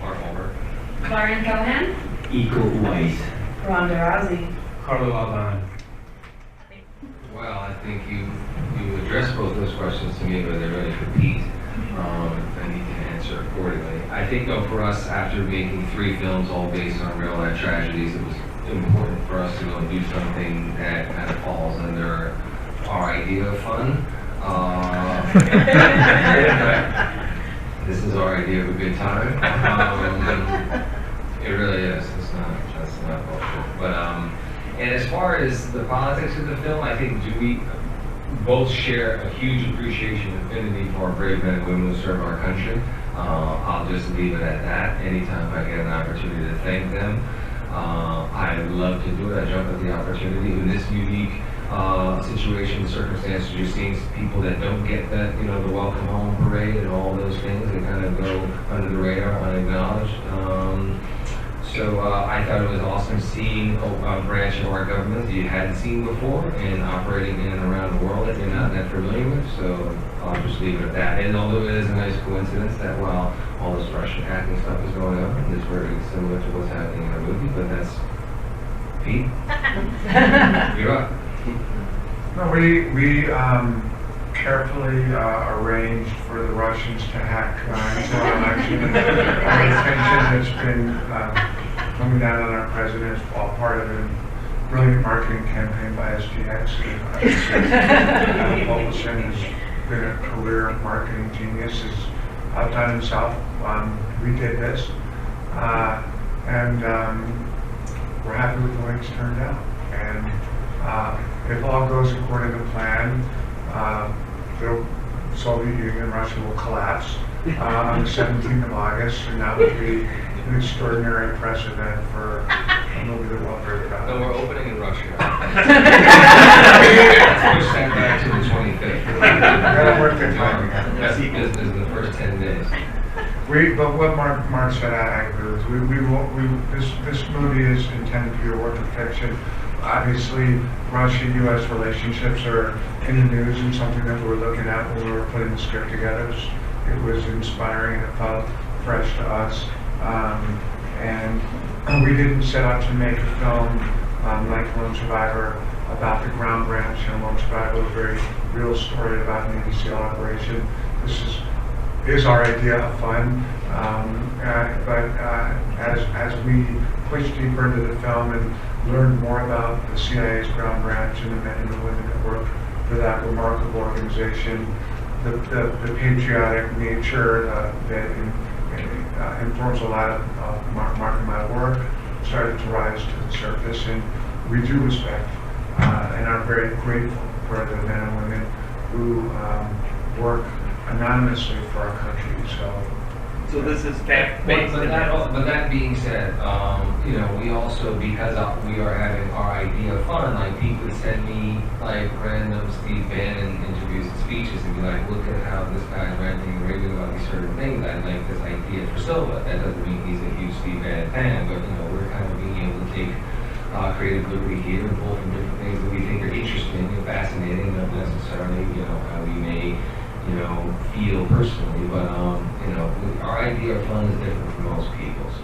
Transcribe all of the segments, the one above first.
Mark Wahlberg. Cohan. Iko Uwais. Ronda Rousey. Carlo Albán. Well, I think you addressed both those questions to me, but they're ready for Pete. I need to answer accordingly. I think, though, for us, after making 3 films all based on real-life tragedies, it was important for us to go and do something that kind of falls under our idea of fun. This is our idea of a good time. It really is. That's not bullshit. But and as far as the politics of the film, I think we both share a huge appreciation and affinity for our brave men and women who serve our country. I'll just leave it at that. Anytime I get an opportunity to thank them, I love to do it. I jump at the opportunity. In this unique situation, circumstances, you're seeing people that don't get that, the welcome home parade and all those things. They kind of go under the radar, unacknowledged. So I thought it was awesome seeing a branch of our government that you hadn't seen before and operating in and around the world that you're not that familiar with. So I'll just leave it at that. And although it is a nice coincidence that while all this Russian hacking stuff is going on, it's very similar to what's happening in our movie, but that's Pete. You're up. No, we carefully arranged for the Russians to hack into our election. The tension that's been coming down on our president is all part of a brilliant marketing campaign by SGX. Paulson has been a career marketing genius. Is out down in the South. We did this, and we're happy with the way it's turned out. And if all goes according to plan, the Soviet Union and Russia will collapse on the 17th of August, and that would be an extraordinary precedent for a movie that we'll heard about. No, we're opening in Russia. Let's push that back to the 25th. Gotta work the timing. Messy business in the first 10 days. But what Mark said, I agree with. This movie is intended to be a work of fiction. Obviously, Russia-U.S. relationships are in the news and something that we were looking at when we were putting the script together. It was inspiring and it felt fresh to us. And we didn't set out to make a film like Lone Survivor about the ground branch. Lone Survivor was a very real story about an Navy SEAL operation. This is our idea of fun. But as we pushed deeper into the film and learned more about the CIA's ground branch and the men and the women that work for that remarkable organization, the patriotic nature that informs a lot of Mark and my work started to rise to the surface, and we do respect and are very grateful for the men and women who work anonymously for our country. So this is But that being said, we also, because we are having our idea of fun, like people would send me like random Steve Bannon interviews and speeches and be like, look at how this guy's ranting and raving about these certain things. I like this idea for Silva. That doesn't mean he's a huge Steve Bannon fan, but we're kind of being able to take creative liberty here and pull from different things that we think are interesting and fascinating, not necessarily, how we may feel personally, but our idea of fun is different from most people. So.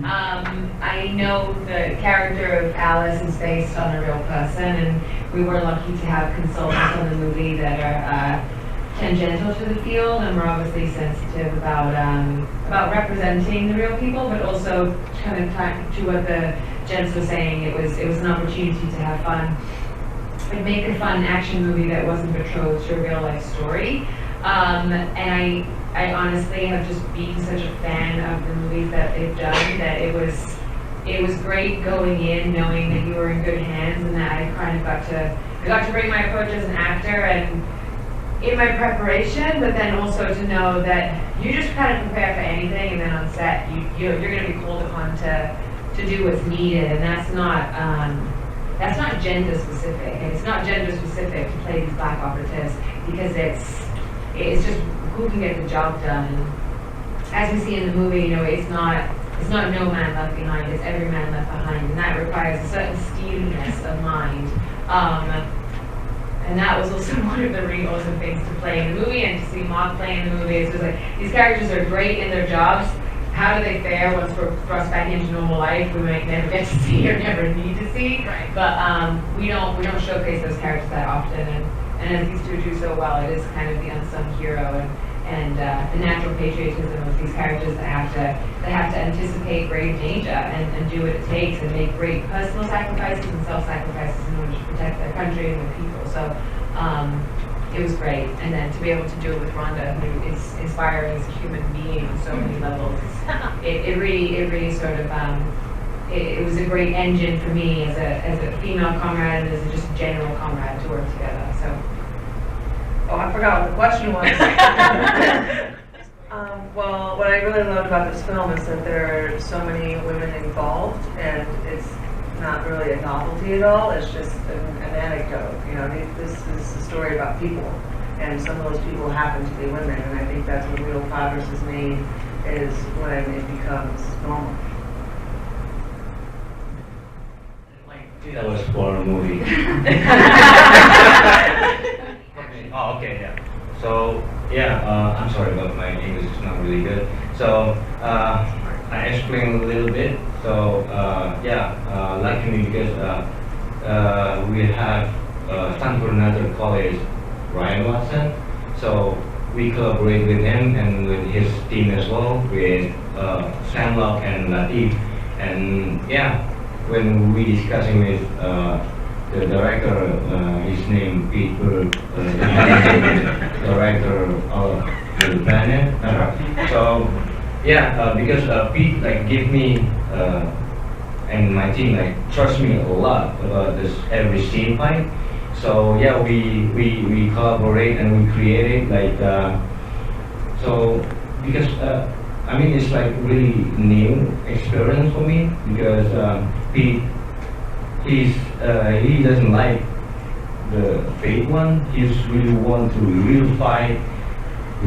I know the character of Alice is based on a real person, and we were lucky to have consultants on the movie that are tangential to the field, and we're obviously sensitive about representing the real people, but also kind of to what the gents were saying. It was an opportunity to have fun. And make a fun action movie that wasn't betrothed to a real life story. And I honestly have just been such a fan of the movies that they've done that it was great going in knowing that you were in good hands, and that I kind of got to bring my approach as an actor and in my preparation, but then also to know that you just kind of prepare for anything, and then on set you're going to be called upon to do what's needed, and that's not gender specific, and it's not gender specific to play these black operatives, because it's just who can get the job done. And as we see in the movie, it's not no man left behind, it's every man left behind, and that requires a certain steeliness of mind. And that was also one of the really awesome things to play in the movie and to see Mark play in the movie. It's just like, these characters are great in their jobs. How do they fare once we're thrust back into normal life? We might never get to see or never need to see. Right. But we don't showcase those characters that often. And as these two do so well, it is kind of the unsung hero and the natural patriotism of these characters that have to anticipate grave danger and do what it takes and make great personal sacrifices and self-sacrifices in order to protect their country and their people. So it was great. And then to be able to do it with Ronda, who is inspiring as a human being on so many levels, it really sort of it was a great engine for me as a female comrade and as a just general comrade to work together. So. Oh, I forgot what the question was. Well, what I really loved about this film is that there are so many women involved, and it's not really a novelty at all. It's just an anecdote. You know, this is a story about people, and some of those people happen to be women, and I think that's what real progress is made, is when it becomes normal. That was for a movie. Oh, okay, yeah. So, yeah, I'm sorry, but my English is not really good. So, I explain a little bit. So, luckily because we have Stanford another college, Ryan Watson. So, we collaborate with him and with his team as well, with Samlock and Latif. And yeah, when we discussing with the director, his name Peter Berg, the director of the planet. So yeah, because Pete give me and my team trust me a lot about this every scene fight. So yeah, we collaborate and we create it so because I mean it's really new experience for me because Pete. He doesn't like the fake one. He just really want to real fight,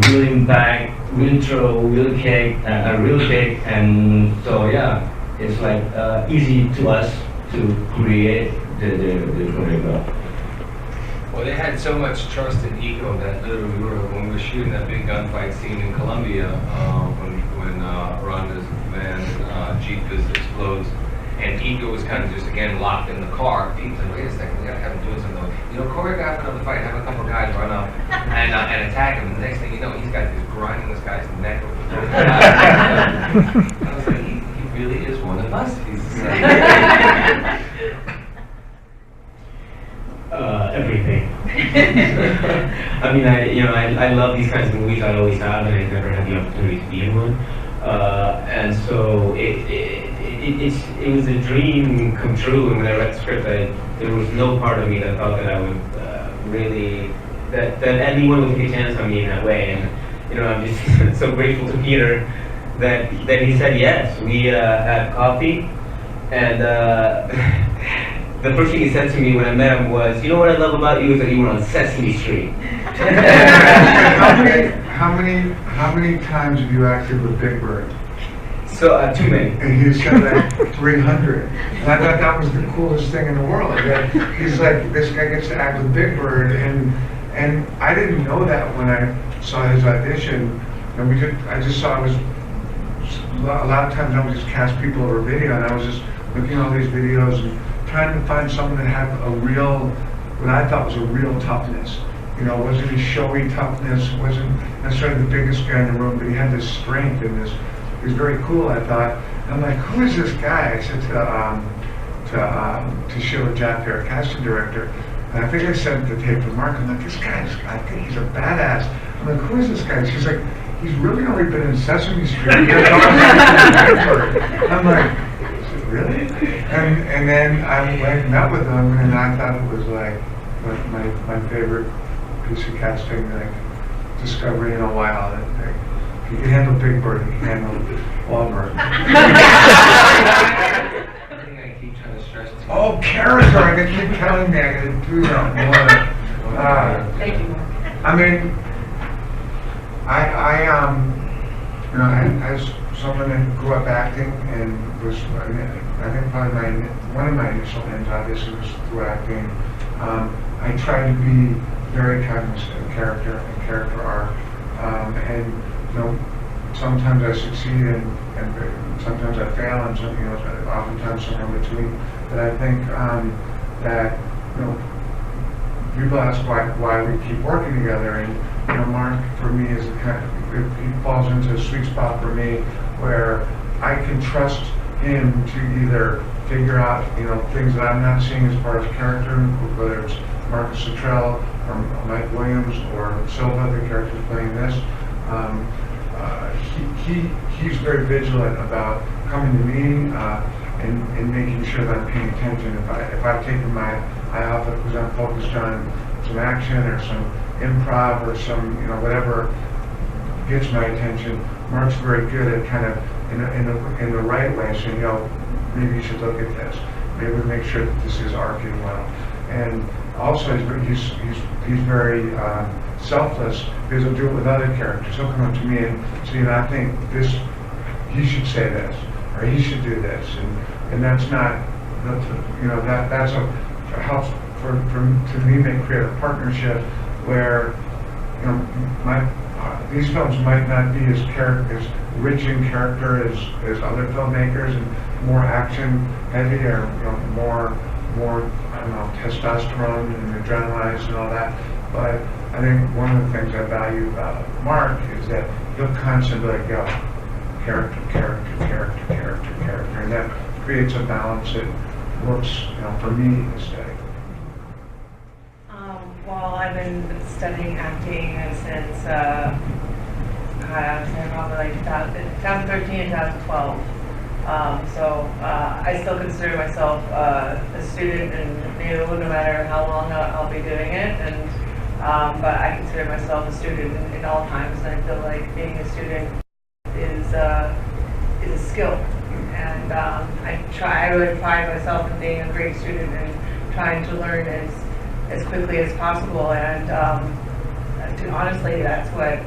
real impact, real throw, real kick, and so yeah, it's easy to us to create the choreography. Well, they had so much trust in Iko that literally when we were shooting that big gunfight scene in Colombia, when Ronda's van Jeep explodes. And Iko was kind of just, again, locked in the car. Pete's like, wait a second, we gotta have him doing something. Choreograph another fight, have a couple guys run up and attack him. And the next thing you know, he's got this grinding this guy's neck over the I was like, he really is one of us. Everything. I mean, I love these kinds of movies. I always have, and I never had the opportunity to be in one. And so it was a dream come true. And when I read the script, there was no part of me that thought that I would that anyone would take a chance on me in that way. And I'm just so grateful to Peter that he said yes. We had coffee, and the first thing he said to me when I met him was, "You know what I love about you is that you were on Sesame Street." How many times have you acted with Big Bird? So too many. And he said 300. And I thought that was the coolest thing in the world. That he's like, this guy gets to act with Big Bird, and I didn't know that when I saw his audition. And I just saw it was a lot of times I would just cast people over video, and I was just looking at all these videos and trying to find someone that had what I thought was a real toughness. Wasn't a showy toughness, wasn't necessarily the biggest guy in the room, but he had this strength and this. He was very cool, I thought. And I'm like, who is this guy? I said to Sheila Jaffe, our casting director, and I think I sent the tape to Mark. I'm like, I think he's a badass. I'm like, who is this guy? She's like, he's really only been in Sesame Street. I'm like, really? And then I met with him, and I thought it was my favorite piece of casting, discovery in a while. He can handle Big Bird, he can handle Wahlberg. I keep trying to stress to Oh, character! I keep telling me I gotta do that more. Thank you, Mark. I mean, as someone that grew up acting and was, I think probably one of my initial ends obviously was through acting. I try to be very cognizant of character and character arc, and sometimes I succeed and sometimes I fail, and oftentimes somewhere in between. But I think that people ask why we keep working together, and Mark for me is the kind of, he falls into a sweet spot for me where I can trust him to either figure out things that I'm not seeing as far as character, whether it's Marcus Luttrell or Mike Williams or Silva, the characters playing this. He's very vigilant about coming to me and making sure that I'm paying attention. If I've taken my eye off it because I'm focused on some action or some improv or some whatever gets my attention, Mark's very good at kind of in the right way saying, maybe you should look at this. Maybe make sure that this is arcing well. And also he's very selfless because he'll do it with other characters. He'll come up to me and say, I think this, he should say this, or he should do this, and that's not, that's a helps to me create a partnership where these films might not be as rich in character as other filmmakers and more action heavy or more testosterone and adrenalized and all that. But I think one of the things I value about Mark is that he'll constantly go character, and that creates a balance that works for me instead. Well, I've been studying acting since probably like 2013 and 2012. So I still consider myself a student and new, no matter how long I'll be doing it. And but I consider myself a student in all times, and I feel like being a student is a skill. And I really pride myself in being a great student and trying to learn as quickly as possible. And honestly, that's what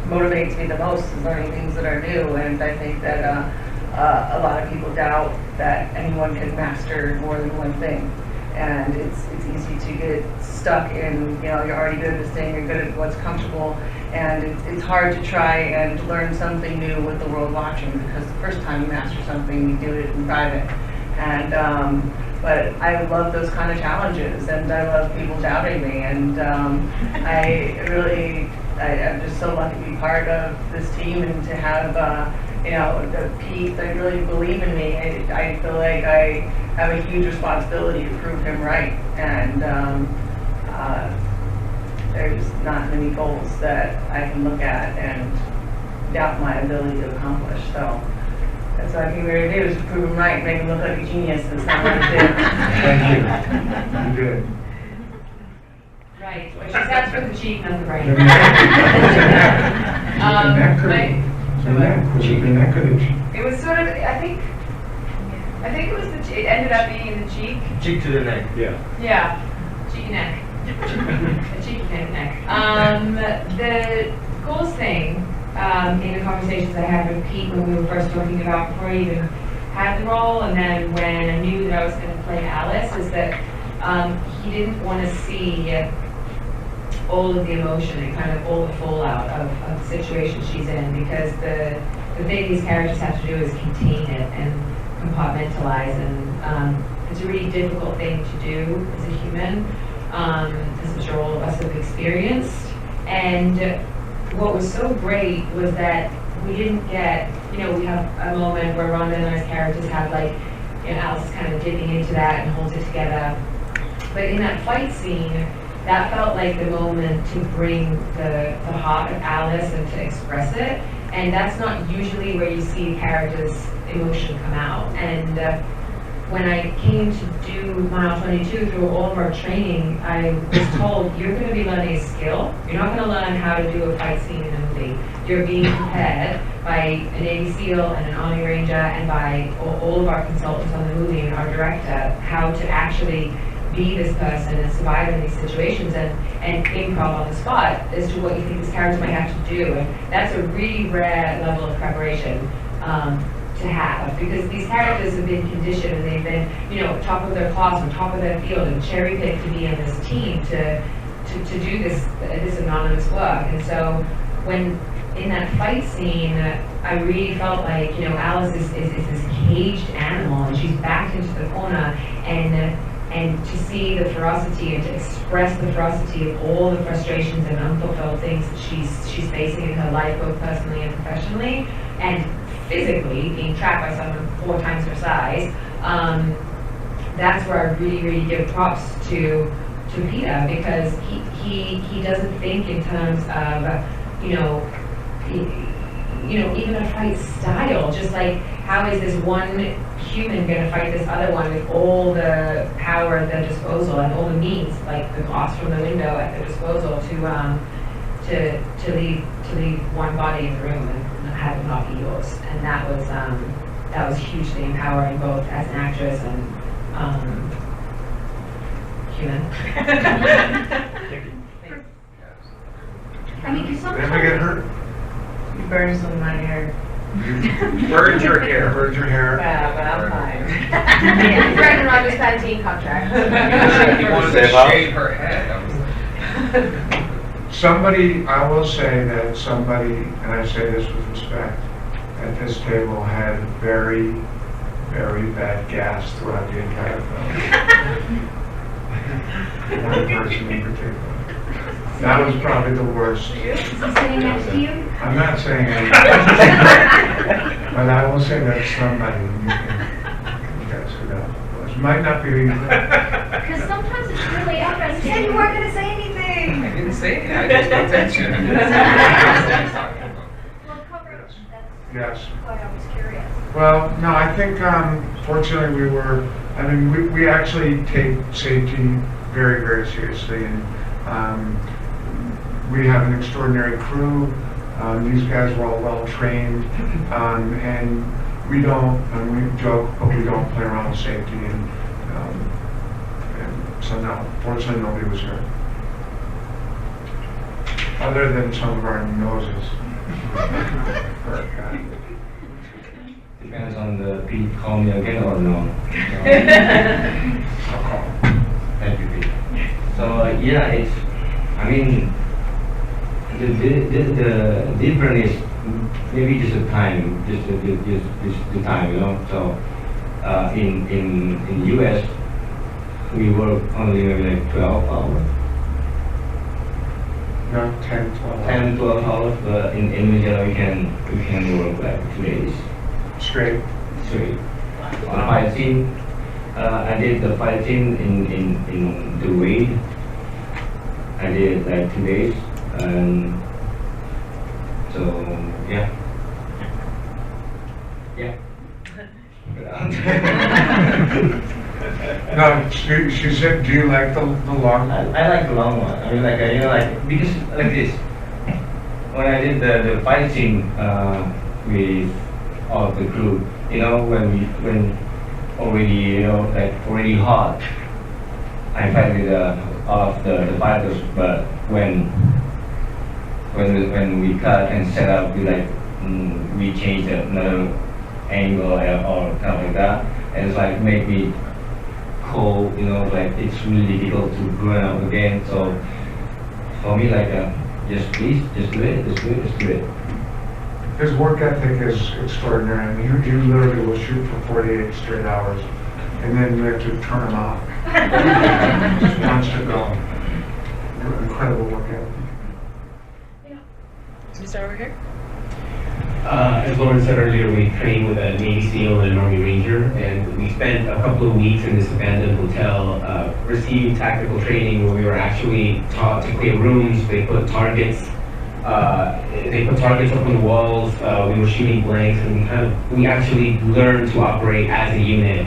motivates me the most, is learning things that are new. And I think that a lot of people doubt that anyone can master more than one thing. And it's easy to get stuck in, you're already good at this thing, you're good at what's comfortable, and it's hard to try and learn something new with the world watching, because the first time you master something, you do it in private. And but I love those kind of challenges, and I love people doubting me, and I'm just so lucky to be part of this team and to have Pete that really believe in me. I feel like I have a huge responsibility to prove him right, and there's not many goals that I can look at and doubt my ability to accomplish. So that's what I came here to do, is to prove him right, make him look like a genius. That's not what I did. Thank you. You did. Right. Well, she sat for the cheek, not the brain. The neck or the cheek? It was sort of, I think it was it ended up being in the cheek. Cheek to the neck. Yeah. Yeah, cheeky neck. A cheeky neck. The coolest thing in the conversations I had with Pete when we were first talking about before I even had the role, and then when I knew that I was going to play Alice, is that he didn't want to see all of the emotion and kind of all the fallout of the situation she's in, because the thing these characters have to do is contain it and compartmentalize, and it's a really difficult thing to do as a human, as I'm sure all of us have experienced. And what was so great was that we didn't get, we have a moment where Ronda and our characters have Alice kind of dipping into that and holds it together. But in that fight scene, that felt like the moment to bring the heart of Alice and to express it. And that's not usually where you see characters' emotion come out. And when I came to do Mile 22, through all of our training, I was told, you're going to be learning a skill. You're not going to learn how to do a fight scene in a movie. You're being prepared by a Navy SEAL and an Army Ranger and by all of our consultants on the movie and our director, how to actually be this person and survive in these situations, and improv on the spot as to what you think this character might have to do. And that's a really rare level of preparation. to have, because these characters have been conditioned and they've been, you know, top of their class and top of their field and cherry picked to be in this team to do this anonymous work. And so when in that fight scene, I really felt like, you know, Alice is this caged animal and she's backed into the corner, and to see the ferocity and to express the ferocity of all the frustrations and unfulfilled things that she's facing in her life, both personally and professionally, and physically being trapped by someone 4 times her size, that's where I really give props to Peter, because he doesn't think in terms of, you know, even a fight style, just like how is this one human going to fight this other one with all the power at their disposal and all the means, like the glass from the window at their disposal, to leave one body in the room and have it not be yours. And that was hugely empowering, both as an actress and human. I mean, 'cause Did sometimes anybody get hurt? You burned some of my hair. Burned your hair. Burned your hair? Yeah, but I'm fine. Yeah, Brandon Rogers Pantene contract. He wanted to shave her head. I was Somebody, I will say that somebody, and I say this with respect, at this table had very, very bad gas throughout the entire film. One person in particular. That was probably the worst. is he sitting next to you? I'm not saying anything, but I will say that somebody, you can guess who that was. Might not be the Because sometimes it's really You interesting. said you weren't going to say anything. I didn't say anything. I just paid attention. Well, cover, that's Yes. why I was curious. Well, no, I think fortunately we actually take safety very, very seriously, and we have an extraordinary crew. These guys were all well trained, and we joke, but we don't play around with safety, and so no, fortunately nobody was hurt. Other than some of our noses. Depends on the Pete call me again or no. I'll call. Thank you, Pete. So yeah, it's. I mean, the difference is maybe just the time, just the time, you know. So in the U.S. we work only maybe like 12 hours. No, 10, 12. 10, 12 hours, but in Indonesia we can work like 2 days Straight. straight. The fight scene, I did the fight scene in the raid. I did like 2 days, and so yeah. No, she said, do you like the long? I like the long one. I mean, like you know, like because like this. When I did the fight scene with all of the crew, you know, when already, you know, like already hot, I fight with all of the fighters. But when we cut and set up, we changed another angle or something like that, and it's like make me cold, you know, like it's really difficult to run out again. So for me, like just please, just do it. His work ethic is extraordinary. I mean, he literally will shoot for 48 straight hours, and then we have to turn him off. Just wants to go. Incredible work ethic. Can we start over here? As Lauren said earlier, we trained with a Navy SEAL and an Army Ranger, and we spent a couple of weeks in this abandoned hotel receiving tactical training where we were actually taught to clear rooms. They put targets up on the walls. We were shooting blanks, and we actually learned to operate as a unit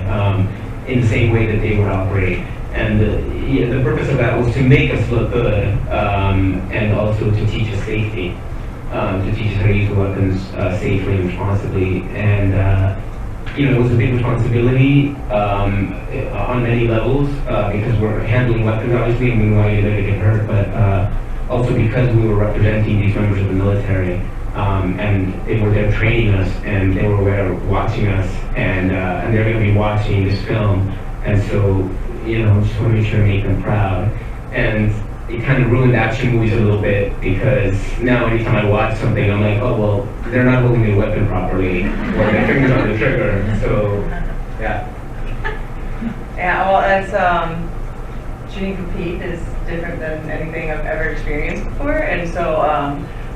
in the same way that they would operate. And the purpose of that was to make us look good, and also to teach us safety. To teach us how to use the weapons safely and responsibly. And it was a big responsibility on many levels because we're handling weapons, obviously, and we don't want anybody to get hurt, but also because we were representing these members of the military. and they were there training us, and they were there watching us, and they're going to be watching this film, and so, you know, just want to make sure to make them proud. And it kind of ruined action movies a little bit, because now anytime I watch something, I'm like, oh, well, they're not holding the weapon properly, or their fingers on the trigger, so, yeah. Yeah, well, it's, shooting for Pete is different than anything I've ever experienced before, and so,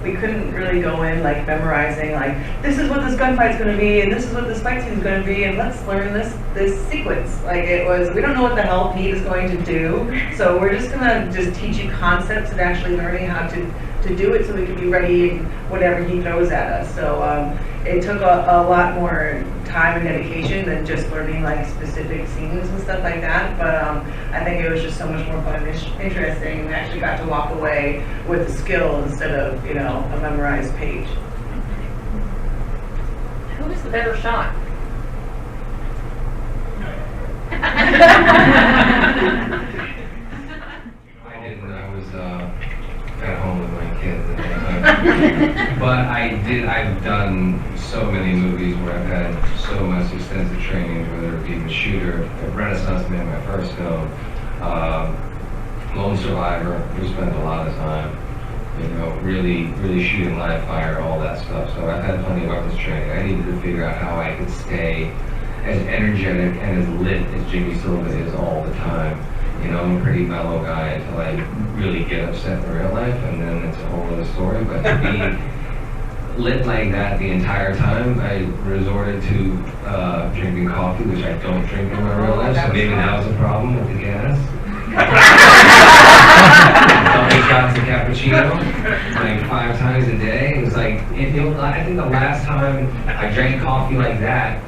we couldn't really go in like memorizing like, this is what this gunfight's gonna be, and this is what this fight scene's gonna be, and let's learn this sequence. Like it was, we don't know what the hell Pete is going to do, so we're just gonna just teach you concepts and actually learning how to do it so we can be ready whatever he throws at us. So it took a lot more time and dedication than just learning like specific scenes and stuff like that, but I think it was just so much more fun and interesting, and we actually got to walk away with a skill instead of, you know, a memorized page. Who was the better shot? I didn't. I was at home with my kids. But I've done so many movies where I've had so much extensive training, whether it be The Shooter, Renaissance Man, my first film, Lone Survivor. We spent a lot of time, you know, really shooting live fire, all that stuff. So I've had plenty of weapons training. I needed to figure out how I could stay as energetic and as lit as Jimmy Silva is all the time. You know, I'm a pretty mellow guy until I really get upset in real life, and then it's a whole other story. But to be lit like that the entire time, I resorted to drinking coffee, which I don't drink in my real life, so maybe that was a problem with the gas. Double shots of cappuccino, like 5 times a day. It was like, I think the last time I drank coffee like that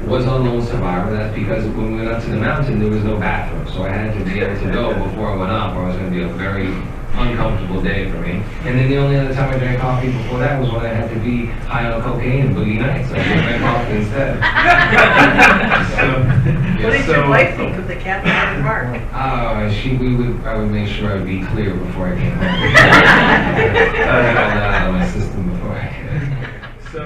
was on Lone Survivor. That's because when we went up to the mountain, there was no bathroom, so I had to be able to go before I went up, or it was going to be a very uncomfortable day for me. And then the only other time I drank coffee before that was when I had to be high on cocaine and boogie nights, so I drank coffee instead. What did your wife think of the caffeinated Mark? I would make sure I would be clear before I came home. I had all that out of my system before I came. So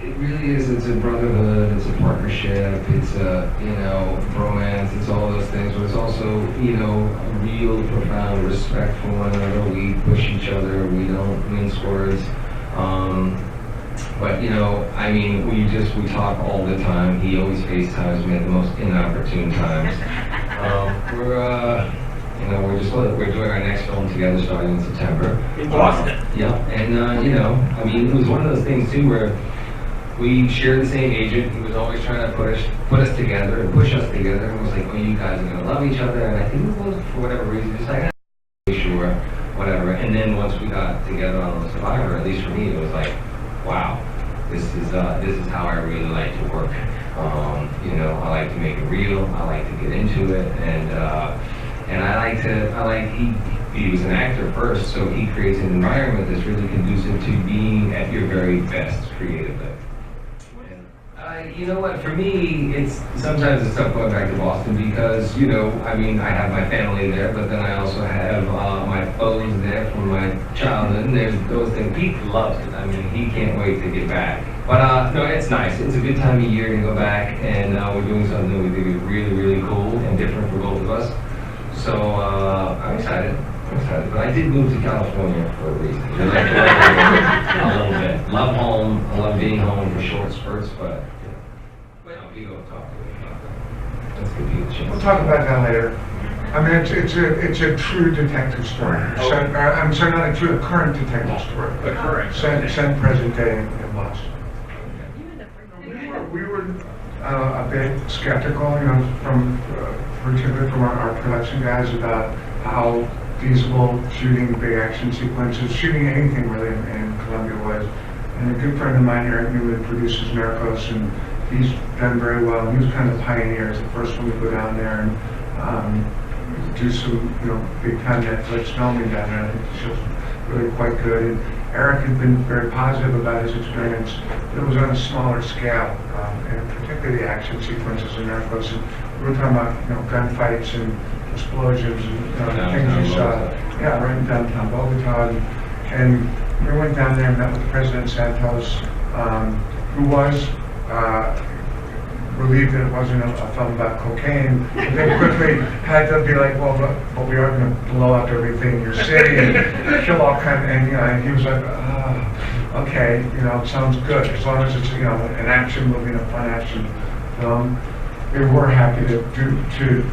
it really is. It's a brotherhood. It's a partnership. It's a, you know, romance. It's all those things. But it's also, you know, a real profound respect for one another. We push each other. We don't mince words. But you know, I mean, we talk all the time. He always FaceTimes me at the most inopportune times. We're doing our next film together starting in September. In Boston. Yeah, and you know, I mean, it was one of those things too where we shared the same agent. He was always trying to put us together and push us together, and was like, "Oh, you guys are gonna love each other." And I think it was for whatever reason, just like, sure, whatever. And then once we got together on The Survivor, at least for me, it was like, wow, this is how I really like to work. You know, I like to make it real. I like to get into it, and he was an actor first, so he creates an environment that's really conducive to being at your very best creatively. You know what, for me, sometimes it's tough going back to Boston because, you know, I mean, I have my family there, but then I also have my foes there from my childhood, and there's those things. Pete loves it. I mean, he can't wait to get back. But no, it's nice. It's a good time of year to go back, and we're doing something we think is really, really cool and different for both of us. So I'm excited. But I did move to California for a reason. A little bit. Love home. I love being home for short spurts, but we go talk to me about that. Let's give you a chance. We'll talk about that later. I mean, it's a true detective story. I'm sorry, not a true, a current detective story. A current. Set present day in Boston. We were a bit skeptical, you know, particularly from our production guys, about how feasible shooting big action sequences, shooting anything really in Colombia was. And a good friend of mine, Eric Newman, produces Narcos, and he's done very well. He was kind of the pioneer, the first one to go down there and do some, you know, big time Netflix filming down there. I think the show's really quite good. And Eric had been very positive about his experience. It was on a smaller scale, and particularly the action sequences in Narcos. And we were talking about, you know, gunfights and explosions and things you saw. Yeah, right in downtown Bogota. And we went down there and met with President Santos, who was relieved that it wasn't a film about cocaine. But they quickly had to be like, well, but we are going to blow up everything in your city and kill all kind of, and, you know, and he was like, okay, you know, sounds good, as long as it's, you know, an action movie, a fun action film. We were happy to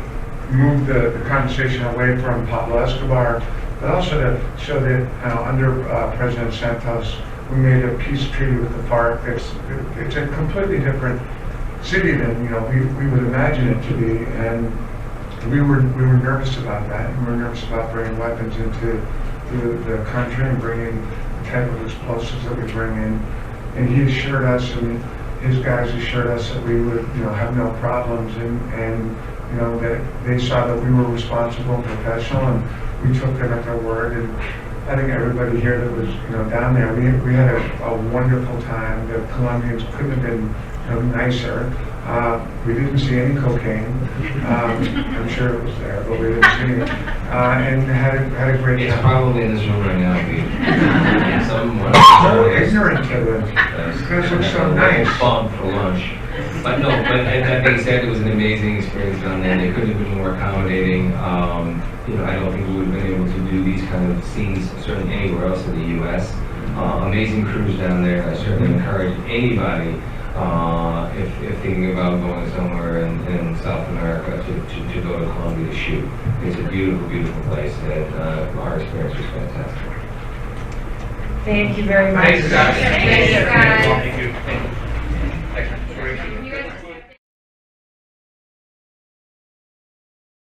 move the conversation away from Pablo Escobar, but also to show that, you know, under President Santos, we made a peace treaty with the FARC. It's a completely different city than, you know, we would imagine it to be, and we were nervous about that. We were nervous about bringing weapons into the country and bringing the type of explosives that we bring in. And he assured us, and his guys assured us that we would, you know, have no problems, and you know, that they saw that we were responsible and professional, and we took them at their word. And I think everybody here that was, you know, down there, we had a wonderful time. The Colombians couldn't have been, you know, nicer. We didn't see any cocaine. I'm sure it was there, but we didn't see it. And had a great time. It's probably in this room right now, Pete. Someone. So ignorant to it. Because it's so nice. Fun for lunch. But no, but that being said, it was an amazing experience down there. They couldn't have been more accommodating. You know, I don't think we would have been able to do these kind of scenes certainly anywhere else in the U.S. Amazing crews down there. I certainly encourage anybody, if thinking about going somewhere in South America, to go to Colombia to shoot. It's a beautiful, beautiful place, and our experience was fantastic. Thank you very much. Thanks, guys. Thanks, guys. Thank you.